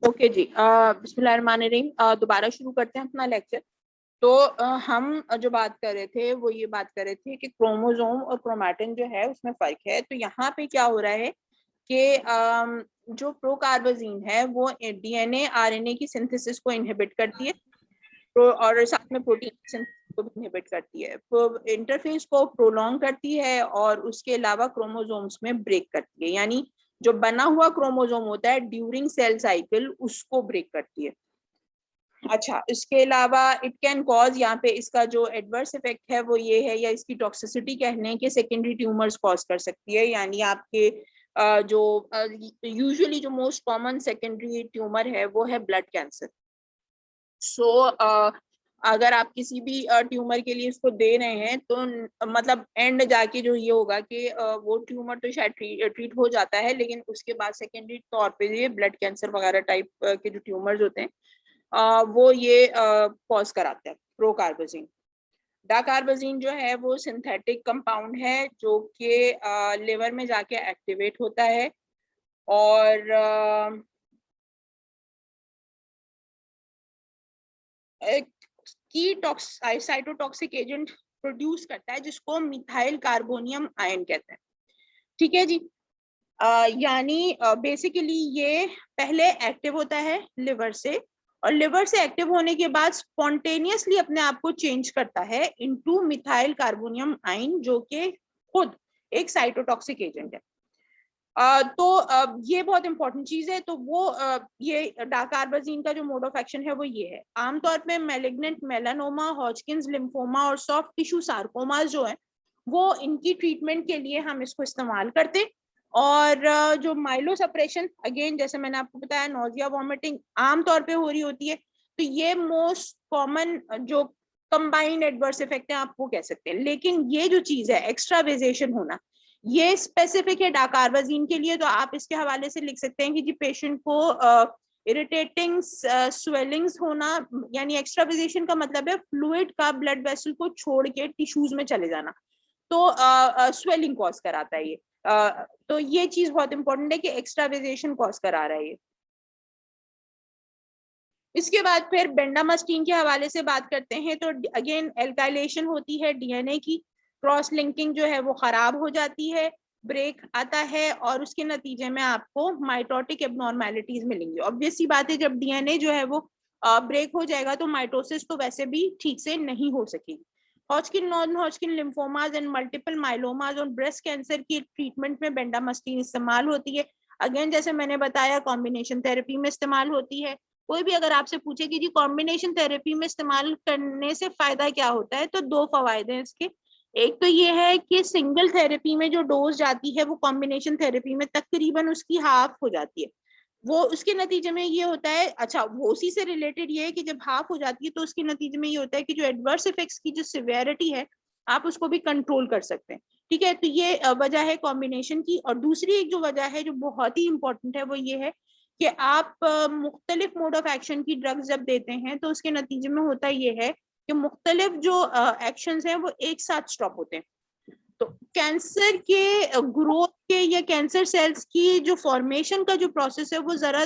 Okay जी, बिस्मिल्लाहिर्रहमानिर्रहीम। दोबारा शुरू करते हैं अपना लेक्चर। तो हम जो बात कर रहे थे वो ये बात कर रहे थे कि क्रोमोसोम और क्रोमैटिन जो है उसमें फर्क है। तो यहाँ पे क्या हो रहा है कि जो प्रोकार्बोजीन है वो डीएनए आरएनए की सिंथेसिस को इनहिबिट करती है, और साथ में प्रोटीन की सिंथेसिस को भी इनहिबिट करती है, इंटरफेस को प्रोलॉन्ग करती है, और उसके अलावा क्रोमोसोम्स में ब्रेक करती है। यानी जो बना हुआ क्रोमोसोम होता है ड्यूरिंग सेल साइकिल उसको ब्रेक करती है। अच्छा, इसके अलावा इट कैन कॉज, यहाँ पे इसका जो एडवर्स इफेक्ट है वो ये है, या इसकी टॉक्सिसिटी कह लें कि सेकेंडरी ट्यूमर्स कॉज कर सकती है। यानी आपके जो यूजुअली जो मोस्ट कॉमन सेकेंडरी ट्यूमर है वो है ब्लड कैंसर। सो अगर आप किसी भी ट्यूमर के लिए इसको दे रहे हैं तो मतलब एंड जाके जो ये होगा कि वो ट्यूमर तो शायद ट्रीट हो जाता है, लेकिन उसके बाद सेकेंडरी तौर पे ये ब्लड कैंसर वगैरह टाइप के जो ट्यूमर्स होते हैं वो ये कॉज कराते हैं प्रोकार्बोजीन। डाकार्बोजीन जो है वो सिंथेटिक कंपाउंड है जो कि लिवर में जाके एक्टिवेट होता है, और एक की साइटोटॉक्सिक एजेंट प्रोड्यूस करता है जिसको मिथाइल कार्बोनियम आयन कहते हैं। ठीक है जी। यानी बेसिकली ये पहले एक्टिव होता है लिवर से, और लिवर से एक्टिव होने के बाद स्पॉन्टेनियसली अपने आप को चेंज करता है इनटू मिथाइल कार्बोनियम आयन, जो कि खुद एक साइटोटॉक्सिक एजेंट है। तो ये बहुत इंपॉर्टेंट चीज है। तो वो ये डाकार्बोजीन का जो मोड ऑफ एक्शन है वो ये है। आमतौर पे मैलिग्नेंट मेलानोमा, हॉजकिंस लिम्फोमा और सॉफ्ट टिश्यू सार्कोमास जो है वो इनकी ट्रीटमेंट के लिए हम इसको इस्तेमाल करते हैं। और जो माइलो सप्रेशन, अगेन जैसे मैंने आपको बताया, नोजिया वॉमिटिंग आमतौर पे हो रही होती है। तो ये मोस्ट कॉमन जो कंबाइंड एडवर्स इफेक्ट है आप वो कह सकते हैं। लेकिन ये जो चीज है एक्स्ट्रावेजेशन होना, ये स्पेसिफिक है डाकार्बोजीन के लिए। तो आप इसके हवाले से लिख सकते हैं कि जी पेशेंट को इरिटेटिंग स्वेलिंग्स होना, यानी एक्स्ट्रावेजेशन का मतलब है फ्लूइड का ब्लड वेसल को छोड़ के टिश्यूज में चले जाना, तो स्वेलिंग कॉज कराता है ये। तो ये चीज बहुत इंपॉर्टेंट है कि एक्स्ट्रावेजेशन कॉज करा रहा है ये। इसके बाद फिर बेंडामास्टीन के हवाले से बात करते हैं। तो अगेन एल्काइलेशन होती है डीएनए की, क्रॉस लिंकिंग जो है वो खराब हो जाती है, ब्रेक आता है, और उसके नतीजे में आपको माइटोटिक एबनॉर्मेलिटीज मिलेंगी। ऑब्वियस सी बात है, जब डीएनए जो है वो ब्रेक हो जाएगा तो माइटोसिस तो वैसे भी ठीक से नहीं हो सकेगी। Hodgkin, non Hodgkin lymphomas and multiple myelomas और ब्रेस्ट कैंसर की ट्रीटमेंट में बेंडामास्टीन इस्तेमाल होती है। अगेन जैसे मैंने बताया कॉम्बिनेशन थेरेपी में इस्तेमाल होती है। कोई भी अगर आपसे पूछे कि जी कॉम्बिनेशन थेरेपी में इस्तेमाल करने से फायदा क्या होता है, तो दो फायदे हैं इसके। एक तो ये है कि सिंगल थेरेपी में जो डोज जाती है वो कॉम्बिनेशन थेरेपी में तकरीबन उसकी हाफ हो जाती है। वो उसके नतीजे में ये होता है, अच्छा वो उसी से रिलेटेड ये है कि जब हाफ हो जाती है तो उसके नतीजे में ये होता है कि जो एडवर्स इफेक्ट्स की जो सिवियरिटी है आप उसको भी कंट्रोल कर सकते हैं। ठीक है, तो ये वजह है कॉम्बिनेशन की। और दूसरी एक जो वजह है जो बहुत ही इंपॉर्टेंट है वो ये है कि आप मुख्तलिफ मोड ऑफ एक्शन की ड्रग्स जब देते हैं तो उसके नतीजे में होता ये है कि मुख्तलिफ जो एक्शंस हैं वो एक साथ स्टॉप होते हैं। तो कैंसर के ग्रोथ के या कैंसर सेल्स की जो फॉर्मेशन का जो प्रोसेस है वो जरा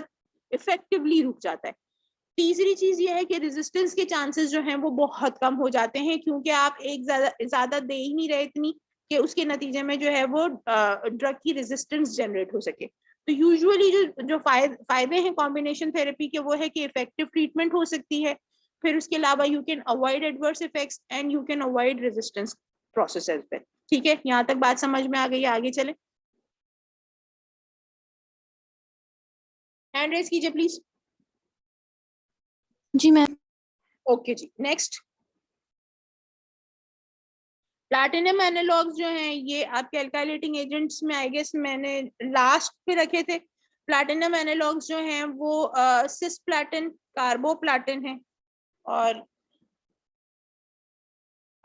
इफेक्टिवली रुक जाता है। तीसरी चीज ये है कि रेजिस्टेंस के चांसेस जो हैं वो बहुत कम हो जाते हैं, क्योंकि आप एक ज्यादा दे ही नहीं रहे इतनी कि उसके नतीजे में जो है वो ड्रग की रेजिस्टेंस जनरेट हो सके। तो यूजुअली जो फायदे हैं कॉम्बिनेशन थेरेपी के वो है कि इफेक्टिव ट्रीटमेंट हो सकती है। फिर उसके अलावा you can avoid adverse effects and you can avoid resistance processes पे। ठीक है, यहाँ तक बात समझ में आ गई है? आगे चले, हैंड रेज कीजिए प्लीज। जी मैम। ओके जी, नेक्स्ट। प्लैटिनम एनालॉग्स जो हैं ये आपके अल्काइलेटिंग एजेंट्स में आई गेस मैंने लास्ट पे रखे थे। प्लैटिनम एनालॉग्स जो हैं वो सिस्प्लैटिन, कार्बोप्लैटिन है। और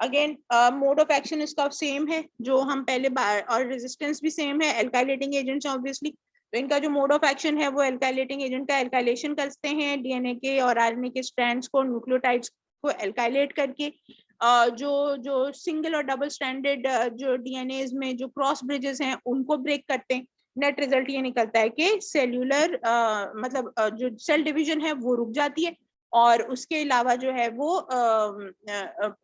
अगेन मोड ऑफ एक्शन इसका सेम है जो हम पहले, और रेजिस्टेंस भी सेम है, अल्काइलेटिंग एजेंट्स ऑब्वियसली। तो इनका जो मोड ऑफ एक्शन है वो अल्काइलेटिंग एजेंट का एल्काइलेशन करते हैं डीएनए के और आरएनए के स्ट्रैंड्स को, न्यूक्लियोटाइड्स को एल्काइलेट करके जो जो सिंगल और डबल स्ट्रैंडेड जो डीएनए में जो क्रॉस ब्रिजेस हैं उनको ब्रेक करते हैं। नेट रिजल्ट ये निकलता है कि सेल्यूलर मतलब जो सेल डिवीजन है वो रुक जाती है, और उसके अलावा जो है वो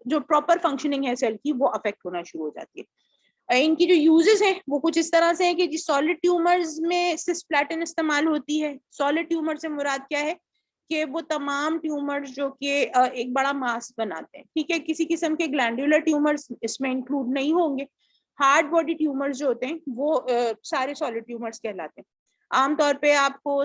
जो प्रॉपर फंक्शनिंग है सेल की वो अफेक्ट होना शुरू हो जाती है। इनकी जो यूजेस हैं वो कुछ इस तरह से है कि सॉलिड ट्यूमर्स में सिस्प्लैटिन इस्तेमाल होती है। सॉलिड ट्यूमर से मुराद क्या है कि वो तमाम ट्यूमर्स जो कि एक बड़ा मास बनाते हैं, ठीक है, किसी किस्म के ग्लैंडुलर ट्यूमर्स इसमें इंक्लूड नहीं होंगे। हार्ड बॉडी ट्यूमर्स जो होते हैं वो सारे सॉलिड ट्यूमर्स कहलाते हैं। आमतौर पे आपको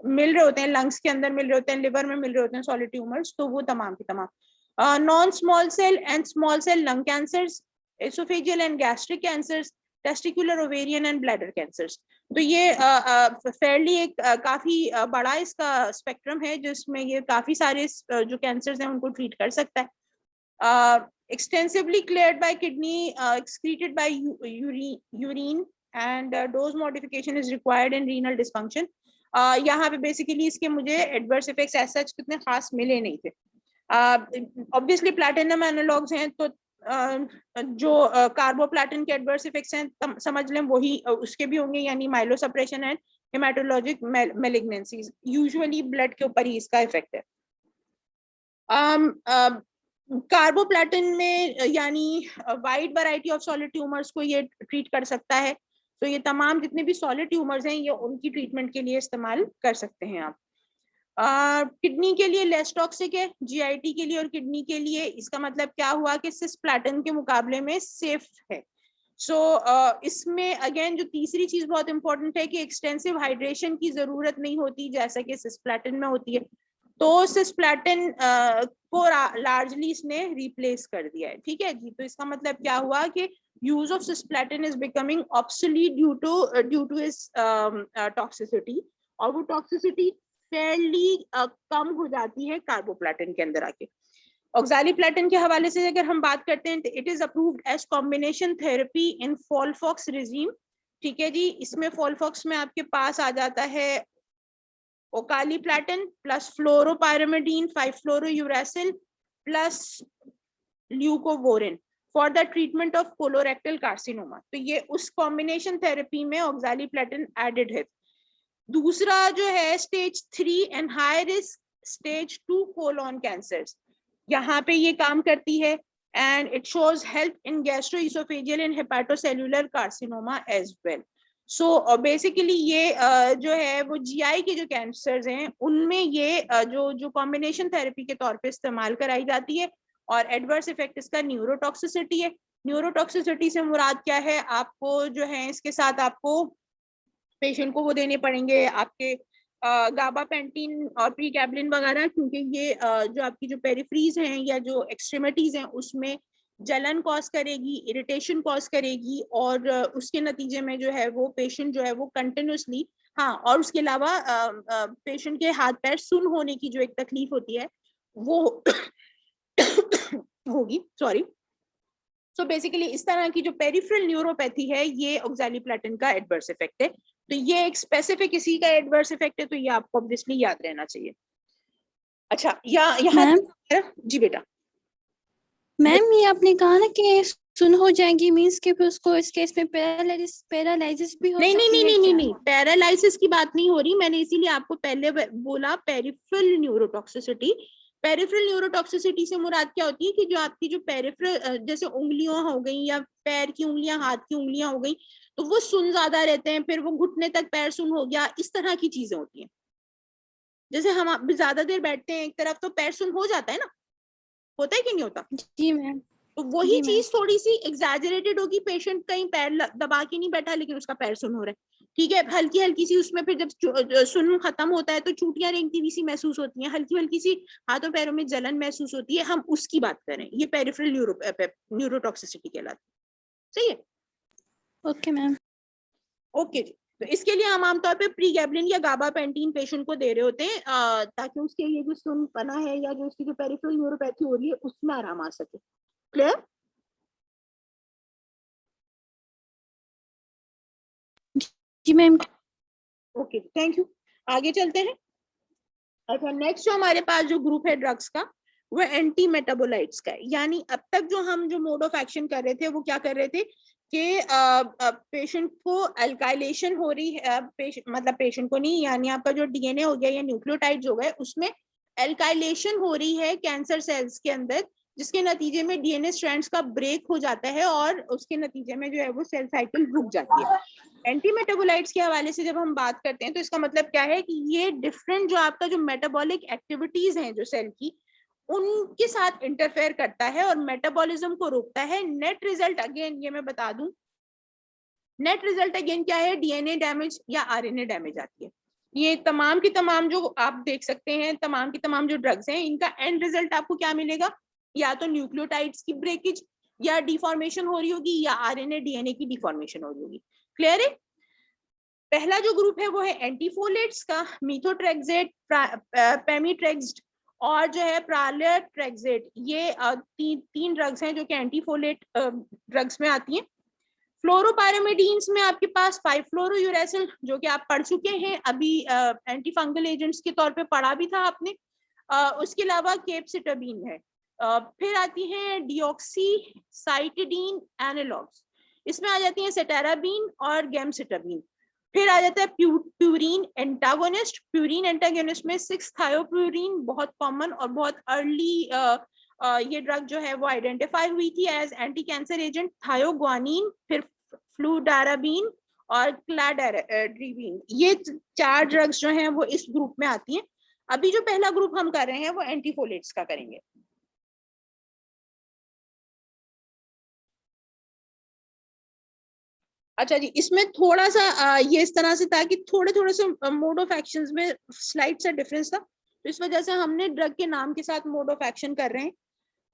मिल रहे होते हैं, लंग्स के अंदर मिल रहे होते हैं, लिवर में मिल रहे होते हैं सॉलिड ट्यूमर्स, तो वो तमाम के तमाम non small cell and small cell lung cancers, oesophageal and gastric cancers, testicular ovarian and bladder cancers. तो ये फेयरली एक काफी बड़ा इसका स्पेक्ट्रम है जिसमें ये काफी सारे जो कैंसर्स हैं उनको ट्रीट कर सकता है। extensively cleared by kidney, excreted by urine, and dose modification is required in renal dysfunction. यहाँ पे बेसिकली इसके मुझे एडवर्स इफेक्ट्स ऐसा कितने खास मिले नहीं थे। ऑब्वियसली प्लैटिनम एनालॉग्स हैं, तो जो कार्बोप्लैटिन के एडवर्स इफेक्ट्स हैं समझ लें वही उसके भी होंगे, यानी myelosuppression and haematologic malignancies, usually blood के ऊपर ही इसका इफेक्ट है। कार्बोप्लैटिन में यानी wide variety of solid tumours को ये ट्रीट कर सकता है, तो ये तमाम जितने भी सॉलिड ट्यूमर्स हैं ये उनकी ट्रीटमेंट के लिए इस्तेमाल कर सकते हैं आप। किडनी के लिए लेस टॉक्सिक है, जीआईटी के लिए और किडनी के लिए इसका मतलब क्या हुआ कि सिस्प्लैटिन के मुकाबले में सेफ है। इसमें अगेन जो तीसरी चीज बहुत इंपॉर्टेंट है कि एक्सटेंसिव हाइड्रेशन की जरूरत नहीं होती जैसा कि सिस्प्लैटिन में होती है, तो सिस्प्लैटिन को लार्जली इसने रिप्लेस कर दिया है, ठीक है जी। तो इसका मतलब क्या हुआ कि use of cisplatin is becoming obsolete due to its toxicity, और वो टॉक्सिसिटी फेयरली कम हो जाती है कार्बोप्लैटिन के अंदर आके। ऑक्सैलिप्लैटिन के हवाले से अगर हम बात करते हैं, it is approved as combination therapy in FOLFOX regime, ठीक है जी। इसमें फॉलफॉक्स में आपके पास आ जाता है oxaliplatin plus fluoropyrimidine five fluorouracil plus leucovorin for the treatment of colorectal carcinoma. तो ये उस कॉम्बिनेशन थेरेपी में ऑक्सैलिप्लैटिन एडेड है। दूसरा जो है stage 3 and high risk stage 2 colon cancers, यहाँ पे ये काम करती है, and it shows help in gastroesophageal and hepatocellular carcinoma as well. So basically ये जो है वो जीआई के जो कैंसर्स हैं उनमें ये जो कॉम्बिनेशन थेरेपी के तौर पे इस्तेमाल कराई जाती है, और एडवर्स इफेक्ट इसका न्यूरोटॉक्सिसिटी है। न्यूरोटॉक्सिसिटी से मुराद क्या है, आपको जो है इसके साथ आपको पेशेंट को वो देने पड़ेंगे आपके गाबापेंटिन और प्रीगैबलिन वगैरह, क्योंकि ये जो आपकी जो पेरिफ्रीज हैं या जो एक्सट्रीमिटीज हैं उसमें जलन कॉज करेगी, इरिटेशन कॉज करेगी, और उसके नतीजे में जो है वो पेशेंट जो है वो कंटिन्यूसली, हाँ, और उसके अलावा पेशेंट के हाथ पैर सुन्न होने की जो एक तकलीफ होती है वो होगी, सॉरी। सो बेसिकली इस तरह की जो पेरिफेरल न्यूरोपैथी है ये ऑक्सैलिप्लैटिन का एडवर्स इफेक्ट है। तो ये एक स्पेसिफिक इसी का एडवर्स इफेक्ट है, तो ये आपको ऑब्वियसली याद रहना चाहिए। अच्छा, यहाँ जी बेटा। मैम ये आपने कहा ना कि सुन हो जाएगी, मींस के फिर उसको इस केस में पैरालिसिस भी हो नहीं सकती नहीं है? नहीं नहीं नहीं, पैरालिसिस की बात नहीं हो रही, मैंने इसीलिए आपको पहले बोला पेरिफेरल न्यूरोटॉक्सिसिटी। पेरिफेरल न्यूरोटॉक्सिसिटी से मुराद क्या होती है कि जो आपकी जो पेरिफेरल जैसे उंगलियां हो गई या पैर की उंगलियां, हाथ की उंगलियां हो गई, तो वो सुन ज्यादा रहते हैं, फिर वो घुटने तक पैर सुन हो गया, इस तरह की चीजें होती हैं। जैसे हम ज्यादा देर बैठते हैं एक तरफ तो पैर सुन हो जाता है ना, होता है कि नहीं होता? जी मैम। तो वही चीज थोड़ी सी एग्जैजरेटेड होगी, पेशेंट कहीं पैर दबा के नहीं बैठा लेकिन उसका पैर सुन हो रहा है, ठीक है, हल्की हल्की सी उसमें फिर जब सुन खत्म होता है तो चूटियां रेंगती हुई सी महसूस होती हैं, हल्की हल्की सी हाथों पैरों में जलन महसूस होती है, हम उसकी बात करें, ये पेरिफेरल न्यूरोटॉक्सिसिटी कहलाती है। सही है, ओके मैम। ओके जी। तो इसके लिए हम आमतौर पे प्रीगैबलिन या गाबापेंटिन पेशेंट को दे रहे होते हैं ताकि उसके ये जो सुनपना है या जो उसकी जो पेरिफेरल न्यूरोपैथी हो रही है उसमें आराम आ सके। क्लियर? जी मैम। Okay, thank you. आगे चलते हैं। अच्छा, नेक्स्ट जो हमारे पास जो ग्रुप है ड्रग्स का वो एंटी मेटाबोलाइट्स का है। यानी अब तक जो हम जो मोड ऑफ एक्शन कर रहे थे वो क्या कर रहे थे कि पेशेंट को अल्काइलेशन हो रही है, मतलब पेशेंट को नहीं, यानी आपका जो डीएनए हो गया या न्यूक्लियोटाइड्स हो गए उसमें अल्काइलेशन हो रही है कैंसर सेल्स के अंदर, जिसके नतीजे में डीएनए स्ट्रैंड्स का ब्रेक हो जाता है और उसके नतीजे में जो है वो सेल साइकिल रुक जाती है। एंटी मेटाबोलाइट्स के हवाले से जब हम बात करते हैं तो इसका मतलब क्या है कि ये डिफरेंट जो आपका जो मेटाबॉलिक एक्टिविटीज हैं जो सेल की, उनके साथ इंटरफेयर करता है और मेटाबॉलिज्म को रोकता है। नेट रिजल्ट अगेन ये मैं बता दूं, नेट रिजल्ट अगेन क्या है, डीएनए डैमेज या आरएनए डैमेज आती है। ये तमाम की तमाम जो आप देख सकते हैं, तमाम की तमाम जो ड्रग्स हैं, इनका एंड रिजल्ट आपको क्या मिलेगा, या तो न्यूक्लियोटाइड्स की ब्रेकेज या डिफॉर्मेशन हो रही होगी, या आरएनए डीएनए की डिफॉर्मेशन हो रही होगी। क्लियर है? पहला जो ग्रुप है वो है एंटीफोलेट्स का, मीथोट्रेक्सेट, पेमीट्रेक्स्ड और जो है प्रालेट्रेक्सेट। ये तीन ड्रग्स हैं जो कि एंटीफोलेट ड्रग्स में आती हैं। फ्लोरोपायरामिडीन्स में आपके पास 5-फ्लोरोयूरेसिल, जो कि आप पढ़ चुके हैं अभी, एंटी फंगल एजेंट्स के तौर पे पढ़ा भी था आपने। उसके अलावा केपसिटबीन है। फिर आती है डिऑक्सीसाइटिडीन एनालॉग्स, इसमें आ जाती है सेटाराबीन और गेमसिटबीन। फिर आ जाता है प्यूरीन एंटागोनिस्ट। प्यूरीन एंटागोनिस्ट में 6-थायोप्यूरीन बहुत कॉमन और बहुत अर्ली ये ड्रग जो है वो आइडेंटिफाई हुई थी एज एंटी कैंसर एजेंट, थायोग्वानिन, फिर फ्लूडाराबीन और क्लाडारिबीन। ये 4 ड्रग्स जो हैं वो इस ग्रुप में आती हैं। अभी जो पहला ग्रुप हम कर रहे हैं वो एंटीफोलेट्स का करेंगे। अच्छा जी, इसमें थोड़ा सा ये इस तरह से था कि थोड़े से मोड ऑफ एक्शंस में स्लाइड सा डिफरेंस था, तो इस वजह से हमने ड्रग के नाम के साथ मोड ऑफ एक्शन कर रहे हैं।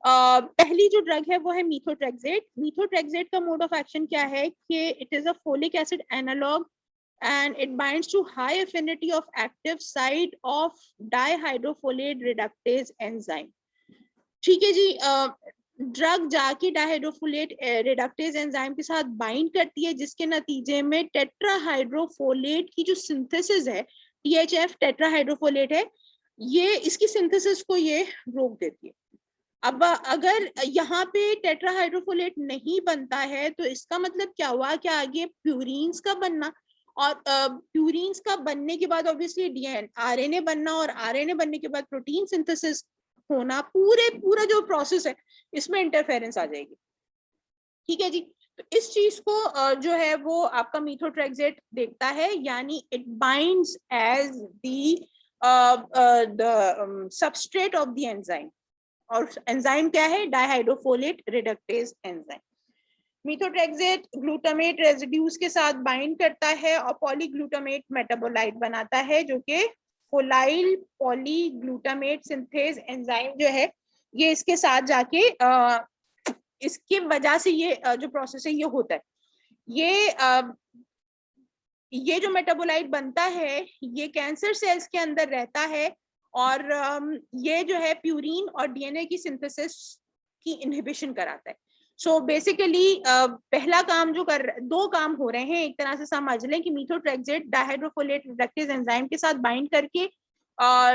पहली जो ड्रग है वो है मीथोट्रेक्सेट। मीथोट्रेक्सेट का मोड ऑफ एक्शन क्या है कि it is a folic acid analogue and it binds to high affinity of active site of dihydrofolate reductase enzyme। ठीक है जी, ड्रग जाके डायहाइड्रोफोलेट रिडक्टेज एंजाइम के साथ बाइंड करती है, जिसके नतीजे में टेट्राहाइड्रोफोलेट की जो सिंथेसिस है, THF टेट्राहाइड्रोफोलेट है, ये इसकी सिंथेसिस को ये रोक देती है। अब अगर यहाँ पे टेट्राहाइड्रोफोलेट नहीं बनता है तो इसका मतलब क्या हुआ कि आगे प्यूरीन्स का बनना, और प्यूरीन्स का बनने के बाद ऑब्वियसली आरएनए बनना, और आरएनए बनने के बाद प्रोटीन सिंथेसिस होना, पूरा जो प्रोसेस है इसमें इंटरफेरेंस आ जाएगी। ठीक है जी, तो इस चीज को जो है वो आपका मीथोट्रेक्सेट देखता है, यानी it binds as the substrate of the enzyme, और एंजाइम क्या है, dihydrofolate reductase enzyme. Methotrexate glutamate residues के साथ बाइंड करता है और पॉलीग्लूटामेट मेटाबोलाइट बनाता है, जो कि फोलाइल पॉलीग्लूटामेट सिंथेज एंजाइम जो है ये इसके साथ जाके इसके वजह से ये जो प्रोसेस है ये होता है। ये जो मेटाबोलाइट बनता है ये कैंसर सेल्स के अंदर रहता है, और ये जो है प्यूरीन और डीएनए की सिंथेसिस की इनहिबिशन कराता है। सो बेसिकली पहला काम जो दो काम हो रहे हैं, एक तरह से समझ लें कि मीथोट्रेक्सेट डायहाइड्रोफोलेट रिडक्टेज एंजाइम के साथ बाइंड करके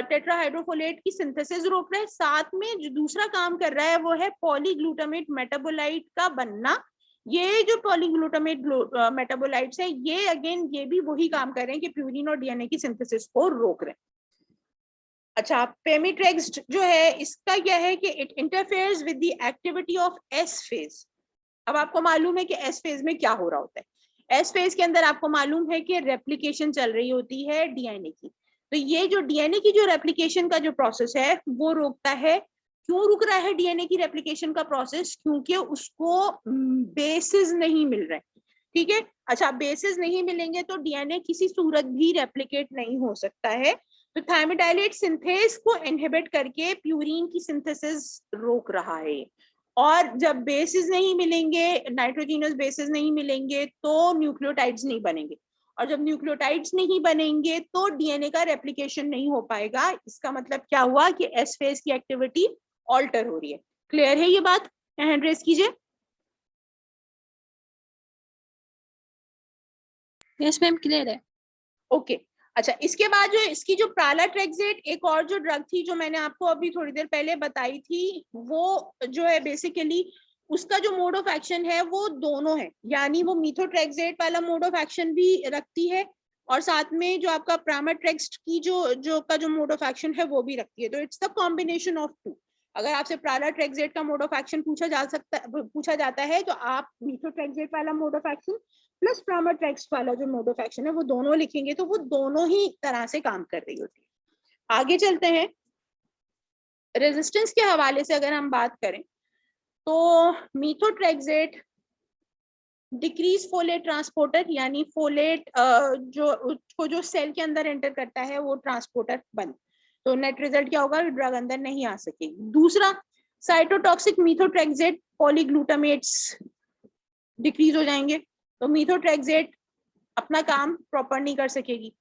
टेट्राहाइड्रोफोलेट की सिंथेसिस रोक रहा है, साथ में जो दूसरा काम कर रहा है वो है पॉलीग्लूटामेट मेटाबोलाइट का बनना। ये जो पॉलीग्लूटामेट मेटाबोलाइट्स है ये अगेन ये भी वही काम कर रहे हैं कि प्यूरिन और डीएनए की सिंथेसिस को रोक रहे हैं। अच्छा, पेमीट्रेक्स्ड जो है इसका क्या है कि it interferes with the activity of S phase. अब आपको मालूम है कि एस फेज में क्या हो रहा होता है। एस फेज के अंदर आपको मालूम है कि रेप्लिकेशन चल रही होती है डीएनए की, तो ये जो डीएनए की जो रेप्लिकेशन का जो प्रोसेस है वो रोकता है। क्यों रुक रहा है डीएनए की रेप्लिकेशन का प्रोसेस? क्योंकि उसको बेसिस नहीं मिल रहे। ठीक है, अच्छा, बेसिस नहीं मिलेंगे तो डीएनए किसी सूरत भी रेप्लिकेट नहीं हो सकता है, तो थायमिडाइलेट सिंथेस को इनहिबिट करके प्यूरीन की सिंथेसिस रोक रहा है। और जब बेसिस नहीं मिलेंगे, नाइट्रोजिनस बेसिस नहीं मिलेंगे तो न्यूक्लियोटाइड्स नहीं बनेंगे, और जब न्यूक्लियोटाइड्स नहीं बनेंगे तो डीएनए का रेप्लिकेशन नहीं हो पाएगा। इसका मतलब क्या हुआ कि एस फेज की एक्टिविटी ऑल्टर हो रही है। क्लियर है ये बात? हैंड रेज कीजिए। यस मैम, क्लियर है। ओके, अच्छा, इसके बाद जो इसकी जो प्रालाट्रेक्सेट एक और जो ड्रग थी जो मैंने आपको अभी थोड़ी देर पहले बताई थी, वो जो है बेसिकली उसका जो मोड ऑफ एक्शन है वो दोनों है, यानी वो मीथोट्रेक्सेट वाला मोड ऑफ एक्शन भी रखती है और साथ में जो आपका प्रामाट्रेक्स्ट की जो मोड ऑफ एक्शन है वो भी रखती है। तो it's the combination of two. अगर आपसे प्रालाट्रेक्सेट का मोड ऑफ एक्शन पूछा जाता है तो आप मीथोट्रेक्सेट वाला मोड ऑफ एक्शन प्लस प्रामाट्रेक्स्ट वाला जो मोड ऑफ एक्शन है वो दोनों लिखेंगे, तो वो दोनों ही तरह से काम कर रही होती है। आगे चलते हैं। रेजिस्टेंस के हवाले से अगर हम बात करें तो मीथोट्रेक्सेट डिक्रीज फोलेट ट्रांसपोर्टर, यानी फोलेट जो सेल के अंदर एंटर करता है वो ट्रांसपोर्टर बंद, तो नेट रिजल्ट क्या होगा, ड्रग अंदर नहीं आ सकेगी। दूसरा, साइटोटॉक्सिक मीथोट्रेक्सेट पॉलीग्लूटामेट्स डिक्रीज हो जाएंगे, तो मीथोट्रेक्सेट अपना काम प्रॉपर नहीं कर सकेगी।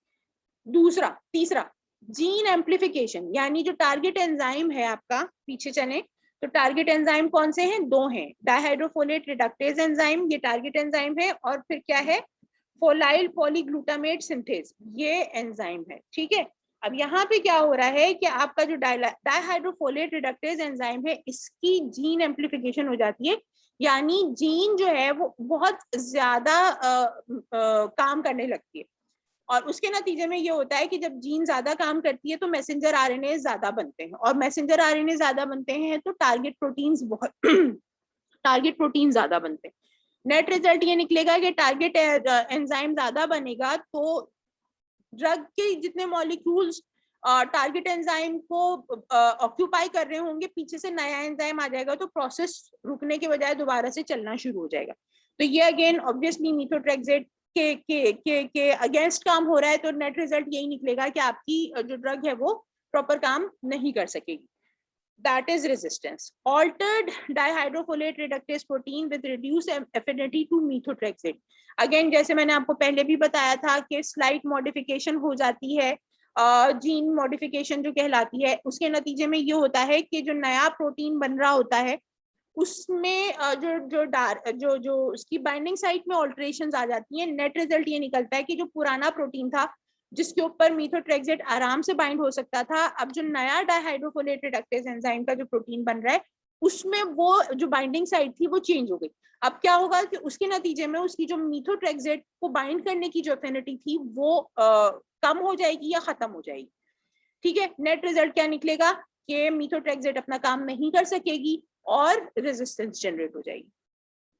तीसरा, जीन एम्प्लीफिकेशन, यानी जो टारगेट एंजाइम है आपका, पीछे चले तो टारगेट एंजाइम कौन से हैं, दो हैं, डाइहाइड्रोफोलेट रिडक्टेज एंजाइम ये टारगेट एंजाइम है, और फिर क्या है, फोलाइल पॉलीग्लूटामेट सिंथेज ये एंजाइम है। ठीक है, अब यहाँ पे क्या हो रहा है कि आपका जो डाइहाइड्रोफोलेट रिडक्टेज एंजाइम है इसकी जीन एम्प्लीफिकेशन हो जाती है, यानी जीन जो है वो बहुत ज्यादा काम करने लगती है, और उसके नतीजे में ये होता है कि जब जीन ज्यादा काम करती है तो मैसेंजर आरएनए ज्यादा बनते हैं, और मैसेंजर आरएनए ज्यादा बनते हैं तो टारगेट प्रोटीन ज्यादा बनते हैं। नेट रिजल्ट ये निकलेगा कि टारगेट एंजाइम ज्यादा बनेगा तो ड्रग के जितने मॉलिक्यूल्स टारगेट एंजाइम को ऑक्यूपाई कर रहे होंगे, पीछे से नया एंजाइम आ जाएगा तो प्रोसेस रुकने के बजाय दोबारा से चलना शुरू हो जाएगा। तो ये अगेन ऑब्वियसली मीथोट्रेक्सेट के अगेंस्ट काम हो रहा है, तो नेट रिजल्ट यही निकलेगा कि आपकी जो ड्रग है वो प्रॉपर काम नहीं कर सकेगी। That is resistance. Altered dihydrofolate reductase protein with reduced affinity to methotrexate. Again, जैसे मैंने आपको पहले भी बताया था कि slight modification हो जाती है, जीन मॉडिफिकेशन जो कहलाती है, उसके नतीजे में ये होता है कि जो नया प्रोटीन बन रहा होता है उसमें जो उसकी बाइंडिंग साइट में ऑल्टरेशंस आ जाती हैं। नेट रिजल्ट ये निकलता है कि जो पुराना प्रोटीन था जिसके ऊपर मीथोट्रेक्सेट आराम से बाइंड हो सकता था, अब जो नया डाइहाइड्रोफोलेट रिडक्टेज एंजाइम का जो प्रोटीन बन रहा है उसमें वो जो बाइंडिंग साइट थी वो चेंज हो गई। अब क्या होगा कि उसके नतीजे में उसकी जो मीथोट्रेक्सेट को बाइंड करने की जो एफिनिटी थी वो कम हो जाएगी या खत्म हो जाएगी। ठीक है, नेट रिजल्ट क्या निकलेगा कि मीथोट्रेक्सेट अपना काम नहीं कर सकेगी और रेजिस्टेंस जनरेट हो जाएगी।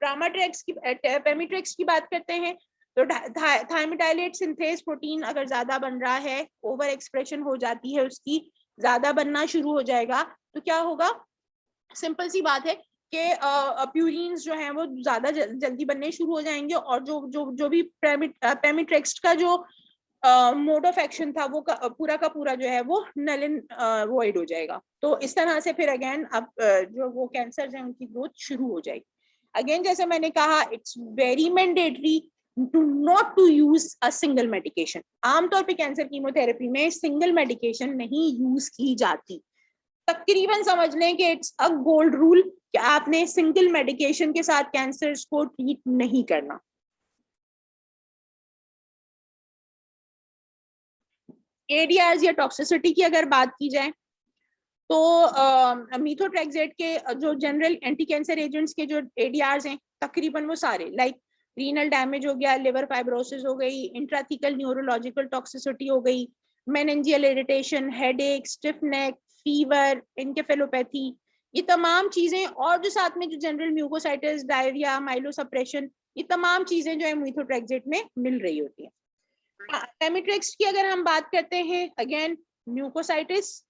पेमिट्रेक्स की बात करते हैं तो थायमिडाइलेट सिंथेज प्रोटीन अगर ज्यादा बन रहा है, ओवर एक्सप्रेशन हो जाती है उसकी, ज्यादा बनना शुरू हो जाएगा, तो क्या होगा, सिंपल सी बात है कि प्यूरिन्स जो हैं वो ज्यादा जल्दी बनने शुरू हो जाएंगे, और जो भी पेमिट्रेक्स का जो मोड ऑफ एक्शन था वो पूरा का पूरा जो है वो नल एंड वॉइड हो जाएगा। तो इस तरह से फिर अगेन अब जो वो कैंसर है उनकी ग्रोथ शुरू हो जाएगी। अगेन जैसे मैंने कहा, it's very mandatory not to use a single medication. आमतौर पे कैंसर कीमोथेरेपी में सिंगल मेडिकेशन नहीं यूज की जाती। तकरीबन समझ लें कि इट्स अ गोल्ड रूल कि आपने सिंगल मेडिकेशन के साथ कैंसर को ट्रीट नहीं करना। एडीआरस या टॉक्सिसिटी की अगर बात की जाए तो मीथोट्रेक्सेट के जो जनरल एंटी कैंसर एजेंट्स के जो एडीआरस हैं तकरीबन वो सारे, लाइक रीनल डैमेज हो गया, लिवर फाइब्रोसिस हो गई, इंट्राथिकल न्यूरोलॉजिकल टॉक्सिसिटी हो गई, मेनिंजियल इरिटेशन, हेडेक, स्टिफ नेक, फीवर, एन्केफेलोपैथी, ये तमाम चीजें, और जो साथ में जो जनरल म्यूकोसाइटिस, डायरिया, माइलोसप्रेशन, ये तमाम चीजें जो है मीथोट्रेक्सेट में मिल रही होती है। पेमिट्रेक्स की अगर हम बात करते हैं, अगेन म्यूकोसाइटिस,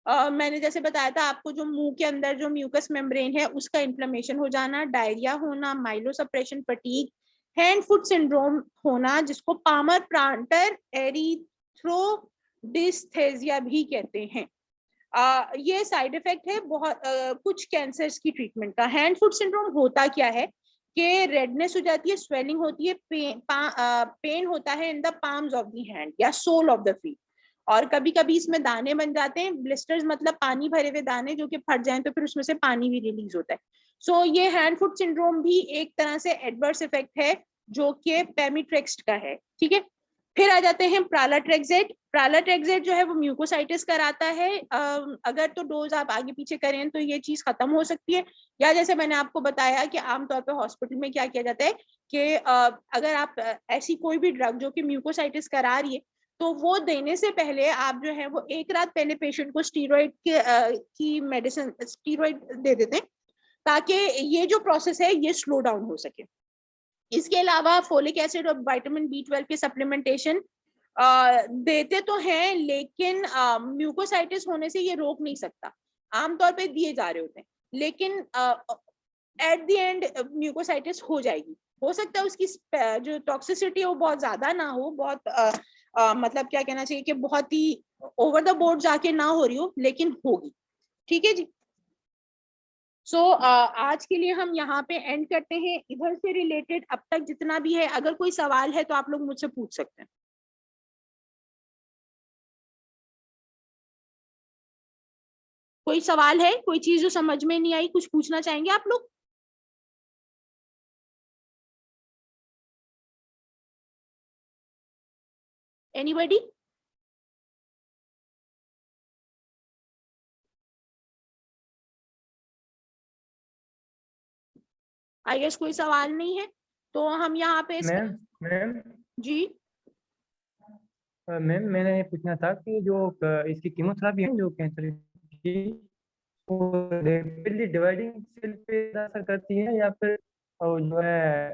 मैंने जैसे बताया था आपको, जो मुंह के अंदर जो म्यूकस मेम्ब्रेन है उसका इन्फ्लेमेशन हो जाना, डायरिया होना, माइलोसप्रेशन, फटीग, हैंड फुट सिंड्रोम होना जिसको पामर प्लांटर एरिथ्रोडिस्थेसिया भी कहते हैं। ये साइड इफेक्ट है बहुत कुछ कैंसर्स की ट्रीटमेंट का। हैंड फुट सिंड्रोम होता क्या है कि रेडनेस हो जाती है, स्वेलिंग होती है, पेन होता है in the palms of the hand या सोल ऑफ द फीट, और कभी कभी इसमें दाने बन जाते हैं, ब्लिस्टर्स मतलब पानी भरे हुए दाने जो कि फट जाएं तो फिर उसमें से पानी भी रिलीज होता है। सो ये हैंड फुट सिंड्रोम भी एक तरह से एडवर्स इफेक्ट है जो कि पेमिट्रेक्स का है। ठीक है, फिर आ जाते हैं प्रालाट्रेक्सेट। प्रालाट्रेक्सेट जो है वो म्यूकोसाइटिस कराता है। अगर तो डोज आप आगे पीछे करें तो ये चीज खत्म हो सकती है, या जैसे मैंने आपको बताया कि आमतौर पर हॉस्पिटल में क्या किया जाता है कि अगर आप ऐसी कोई भी ड्रग जो कि म्यूकोसाइटिस करा रही है तो वो देने से पहले आप जो है वो एक रात पहले पेशेंट को स्टीरॉइड की मेडिसिन स्टीरॉइड दे देते हैं ताकि ये जो प्रोसेस है ये स्लो डाउन हो सके। इसके अलावा फोलिक एसिड और विटामिन B12 के सप्लीमेंटेशन देते तो हैं, लेकिन म्यूकोसाइटिस होने से ये रोक नहीं सकता। आमतौर पे दिए जा रहे होते हैं, लेकिन एट द एंड म्यूकोसाइटिस हो जाएगी। हो सकता है उसकी जो टॉक्सिसिटी है वो बहुत ज्यादा ना हो, बहुत मतलब क्या कहना चाहिए कि बहुत ही ओवर द बोर्ड जाके ना हो रही हो, लेकिन होगी। ठीक है जी। सो आज के लिए हम यहाँ पे एंड करते हैं। इधर से रिलेटेड अब तक जितना भी है, अगर कोई सवाल है तो आप लोग मुझसे पूछ सकते हैं। कोई सवाल है, कोई चीज जो समझ में नहीं आई, कुछ पूछना चाहेंगे आप लोग? एनीबॉडी? आई गेस कोई सवाल नहीं है, तो हम यहाँ पे मैम जी मैम मैंने ये पूछना था कि जो इसकी कीमोथेरेपी है जो कैंसर की, वो रैपिडली डिवाइडिंग सेल पे असर करती है या फिर जो है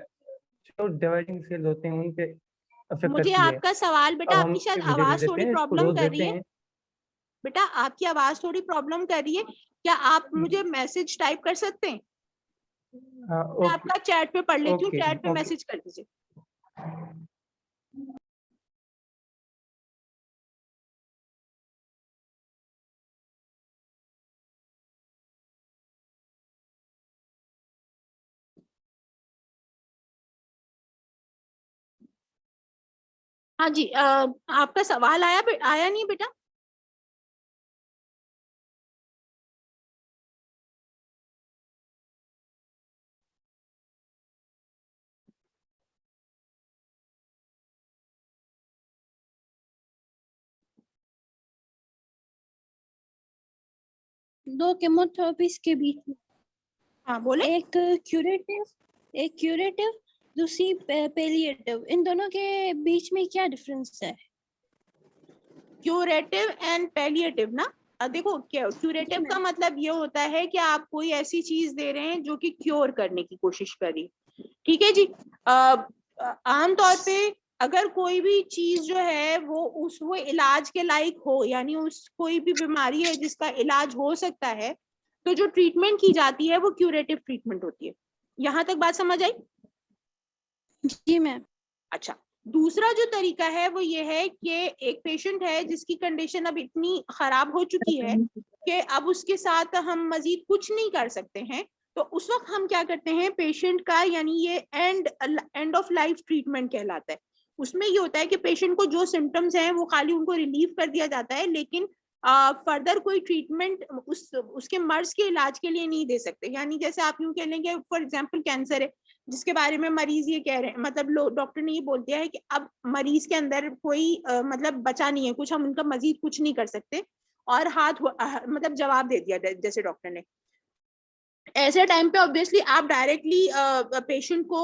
शॉर्ट डिवाइडिंग सेल होते हैं उन पे अफेक्ट मुझे करती है? आपका सवाल बेटा, अब हम आपकी शायद एक इंजेक्शन आवाज देते थोड़ी हैं, इसको प्रॉब्लम डोज कर देते रही है। हैं। बेटा आपकी आवाज थोड़ी प्रॉब्लम कर रही है, क्या आप मुझे मैसेज टाइप कर सकते हैं? मैं ओके आपका चैट पे पढ़ लेती हूँ, ओके चैट पे ओके। मैसेज कर दीजिए। हाँ जी, आपका सवाल आया आया नहीं बेटा? दो केमोथेरेपीज के बीच में हाँ बोले। एक क्यूरेटिव दूसरी पेलिएटिव, इन दोनों के बीच में क्या डिफरेंस है? क्यूरेटिव एंड पैलिएटिव ना, देखो क्यूरेटिव का मतलब ये होता है कि आप कोई ऐसी चीज दे रहे हैं जो कि क्योर करने की कोशिश करी। ठीक है जी। आमतौर पे अगर कोई भी चीज जो है वो इलाज के लायक हो, यानी उस कोई भी बीमारी है जिसका इलाज हो सकता है, तो जो ट्रीटमेंट की जाती है वो क्यूरेटिव ट्रीटमेंट होती है। यहाँ तक बात समझ आई? जी मैम। अच्छा, दूसरा जो तरीका है वो ये है कि एक पेशेंट है जिसकी कंडीशन अब इतनी खराब हो चुकी है कि अब उसके साथ हम मजीद कुछ नहीं कर सकते हैं, तो उस वक्त हम क्या करते हैं, पेशेंट का यानी ये एंड ऑफ लाइफ ट्रीटमेंट कहलाता है। उसमें ये होता है कि पेशेंट को जो सिम्टम्स हैं वो खाली उनको रिलीव कर दिया जाता है, लेकिन फर्दर कोई ट्रीटमेंट उसके मर्ज के इलाज के लिए नहीं दे सकते। यानी जैसे आप यूं कह लेंगे, फॉर एग्जाम्पल कैंसर है जिसके बारे में मरीज ये कह रहे हैं, मतलब डॉक्टर ने ये बोल दिया है कि अब मरीज के अंदर कोई मतलब बचा नहीं है कुछ, हम उनका मजीद कुछ नहीं कर सकते, और मतलब जवाब दे दिया जैसे डॉक्टर ने। ऐसे टाइम पे ऑब्वियसली आप डायरेक्टली पेशेंट को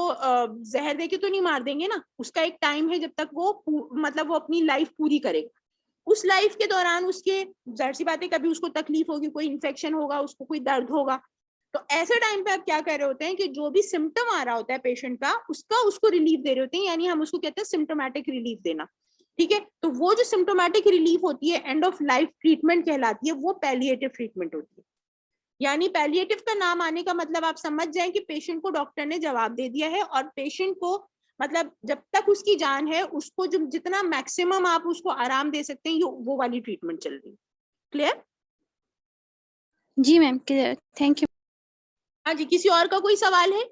जहर देके तो नहीं मार देंगे ना, उसका एक टाइम है जब तक वो मतलब वो अपनी लाइफ पूरी करेगा। उस लाइफ के दौरान उसके जाहिर सी बात है कभी उसको तकलीफ होगी, कोई इन्फेक्शन होगा, उसको कोई दर्द होगा, तो ऐसे टाइम पे आप क्या कर रहे होते हैं कि जो भी सिम्टम आ रहा होता है पेशेंट का उसको रिलीफ दे रहे होते हैं, यानी हम उसको कहते हैं सिम्टोमेटिक रिलीफ देना। ठीक है, तो वो जो सिम्टोमेटिक रिलीफ होती है एंड ऑफ लाइफ ट्रीटमेंट कहलाती है, वो पैलिएटिव ट्रीटमेंट होती है। यानी पैलिएटिव का नाम आने का मतलब आप समझ जाएं कि पेशेंट को डॉक्टर ने जवाब दे दिया है, और पेशेंट को मतलब जब तक उसकी जान है उसको जो जितना मैक्सिमम आप उसको आराम दे सकते हैं वो वाली ट्रीटमेंट चल रही है। क्लियर? जी मैम क्लियर, थैंक यू। हाँ जी, किसी और का कोई सवाल है?